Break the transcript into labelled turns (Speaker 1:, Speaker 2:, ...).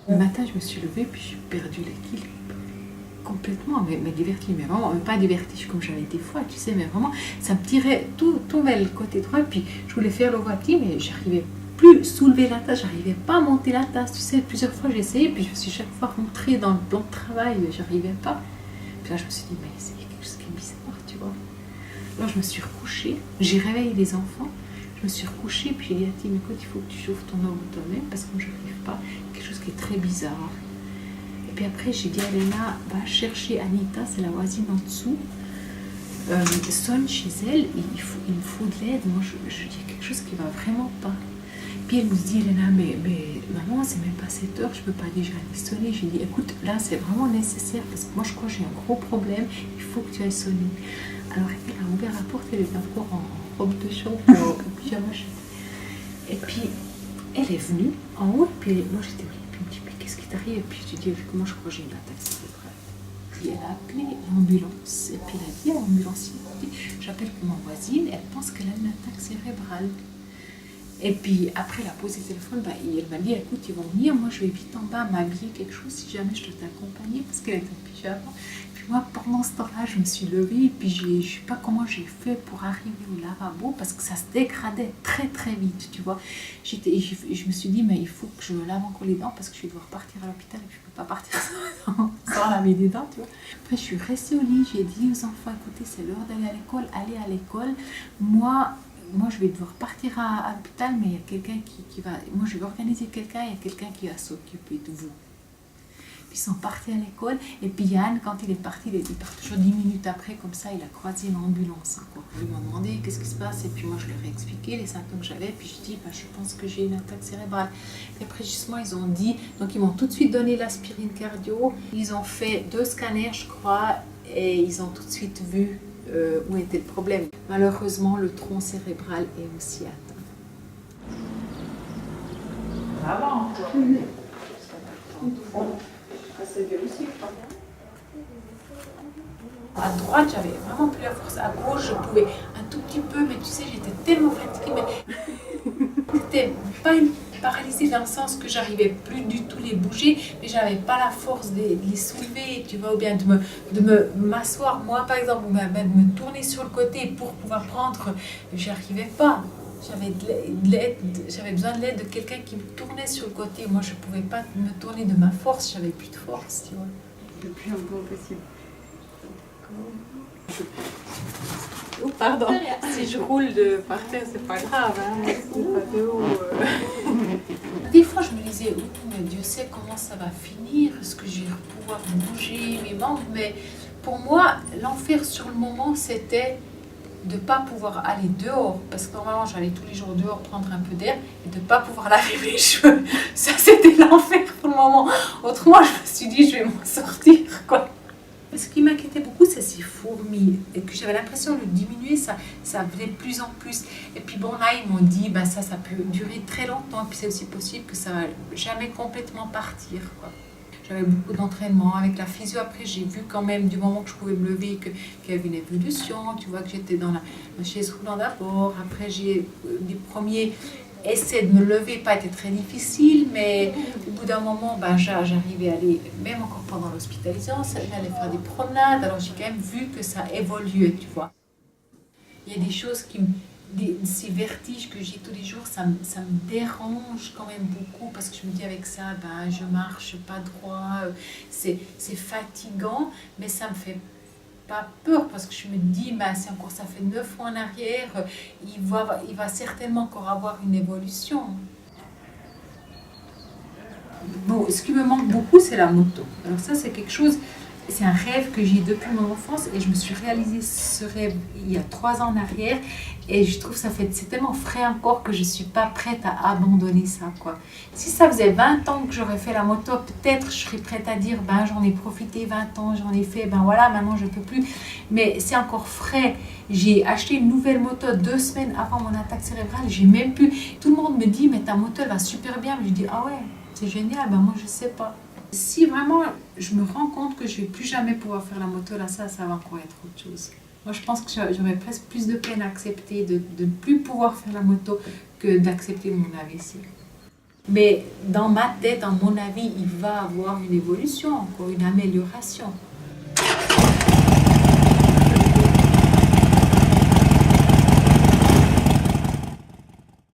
Speaker 1: Le matin, je me suis levée, puis j'ai perdu l'équilibre. Complètement, mais diverti, mais vraiment, pas du vertige comme j'avais des fois, tu sais, mais vraiment, ça me tirait tout vers le côté droit, puis je voulais faire le voiture, mais j'arrivais plus soulever la tasse, j'arrivais pas à monter la tasse, tu sais, plusieurs fois j'ai essayé, puis je me suis chaque fois rentrée dans le plan de travail, j'arrivais pas. Puis là, je me suis dit, mais c'est quelque chose qui est bizarre, tu vois. Alors je me suis recouchée, j'ai réveillé les enfants, je me suis recouchée, puis j'ai dit à Tim, écoute, il faut que tu chauffes ton eau toi-même, parce que moi, j'arrive pas, quelque chose qui est très bizarre. Et puis après, j'ai dit à Léna, va chercher Anita, c'est la voisine en dessous. Sonne chez elle, il me faut de l'aide. Moi, je dis, il y a quelque chose qui va vraiment pas. Puis elle me dit, Léna, mais maman, c'est même pas 7 heures, je peux pas déjà aller sonner. J'ai dit, écoute, là, c'est vraiment nécessaire, parce que moi, je crois que j'ai un gros problème, il faut que tu ailles sonner. Alors, elle a ouvert la porte, elle était encore en robe de chambre, en pyjama. Et puis, elle est venue en haut, puis moi, j'étais qu'est-ce qui t'arrive? Et puis je te dis, comment je crois que j'ai une attaque cérébrale. Puis elle a appelé l'ambulance. Et puis elle a dit à l'ambulancier, j'appelle ma voisine, elle pense qu'elle a une attaque cérébrale. Et puis après elle a posé le téléphone, elle m'a dit, écoute, ils vont venir, moi je vais vite en bas m'habiller quelque chose si jamais je dois t'accompagner, parce qu'elle était en pyjama. Puis moi pendant ce temps-là, je me suis levée, puis je sais pas comment j'ai fait pour arriver au lavabo, parce que ça se dégradait très très vite, tu vois. Je me suis dit, mais il faut que je me lave encore les dents, parce que je vais devoir partir à l'hôpital, et puis je peux pas partir sans laver les dents, tu vois. Après je suis restée au lit, j'ai dit aux enfants, écoutez, c'est l'heure d'aller à l'école, allez à l'école. Moi, je vais devoir partir à l'hôpital, mais il y a quelqu'un qui va... Moi, je vais organiser quelqu'un, il y a quelqu'un qui va s'occuper de vous. Puis ils sont partis à l'école, et puis Yann, quand il est parti, il part toujours 10 minutes après, comme ça, il a croisé une ambulance encore. Ils m'ont demandé qu'est-ce qui se passe, et puis moi, je leur ai expliqué les symptômes que j'avais, puis je dis, je pense que j'ai une attaque cérébrale. Et après, justement, ils ont dit, donc ils m'ont tout de suite donné l'aspirine cardio, ils ont fait 2 scanners, je crois, et ils ont tout de suite vu où était le problème. Malheureusement, le tronc cérébral est aussi atteint. Ça va encore. À droite, j'avais vraiment plus la force. À gauche, je pouvais un tout petit peu, mais tu sais, j'étais tellement fatiguée. C'était pas une paralysée dans le sens que j'arrivais plus du tout les bouger, mais j'avais pas la force de les soulever, tu vois, ou bien de m'asseoir, moi par exemple, ou même de me tourner sur le côté pour pouvoir prendre, j'y arrivais pas. J'avais besoin de l'aide de quelqu'un qui me tournait sur le côté. Moi, je pouvais pas me tourner de ma force, j'avais plus de force, tu vois.
Speaker 2: Le plus longtemps possible.
Speaker 1: Oh, pardon, si je roule par terre, c'est pas grave, hein, c'est pas de haut. Des fois, je me disais, oh, mais Dieu sait comment ça va finir, est-ce que je vais pouvoir bouger mes membres, mais pour moi, l'enfer sur le moment, c'était de ne pas pouvoir aller dehors, parce que normalement, j'allais tous les jours dehors prendre un peu d'air, et de ne pas pouvoir laver mes cheveux. Ça, c'était l'enfer pour le moment. Autrement, je me suis dit, je vais m'en sortir, quoi. Ce qui m'inquiétait beaucoup, c'est ces fourmis, et que j'avais l'impression de diminuer, ça venait de plus en plus. Et puis bon, là, ils m'ont dit, ça peut durer très longtemps, et puis c'est aussi possible que ça ne va jamais complètement partir, quoi. J'avais beaucoup d'entraînement avec la physio. Après, j'ai vu quand même, du moment que je pouvais me lever, qu'il y avait une évolution. Tu vois que j'étais dans la chaise roulante d'abord. Après, j'ai les premiers essais de me lever, pas été très difficile, mais au bout d'un moment, j'arrivais à aller, même encore pendant l'hospitalisation, j'allais faire des promenades. Alors, j'ai quand même vu que ça évoluait, tu vois. Il y a des choses ces vertiges que j'ai tous les jours, ça me dérange quand même beaucoup, parce que je me dis avec ça, je marche pas droit, c'est fatigant, mais ça me fait pas peur, parce que je me dis, c'est encore, ça fait 9 fois en arrière, il va certainement encore avoir une évolution. Bon, ce qui me manque beaucoup, c'est la moto. Alors ça, c'est quelque chose... C'est un rêve que j'ai depuis mon enfance, et je me suis réalisé ce rêve il y a 3 ans en arrière, et je trouve c'est tellement frais encore que je ne suis pas prête à abandonner ça, quoi. Si ça faisait 20 ans que j'aurais fait la moto, peut-être je serais prête à dire j'en ai profité 20 ans, j'en ai fait, voilà, maintenant je ne peux plus. Mais c'est encore frais. J'ai acheté une nouvelle moto 2 semaines avant mon attaque cérébrale, j'ai même pu... Tout le monde me dit mais ta moto elle va super bien, mais je dis ah ouais, c'est génial, moi je sais pas. Si vraiment je me rends compte que je ne vais plus jamais pouvoir faire la moto, là, ça va encore être autre chose. Moi, je pense que j'aurais presque plus de peine à accepter de ne plus pouvoir faire la moto que d'accepter mon AVC. Mais dans ma tête, à mon avis, il va avoir une évolution, encore une amélioration.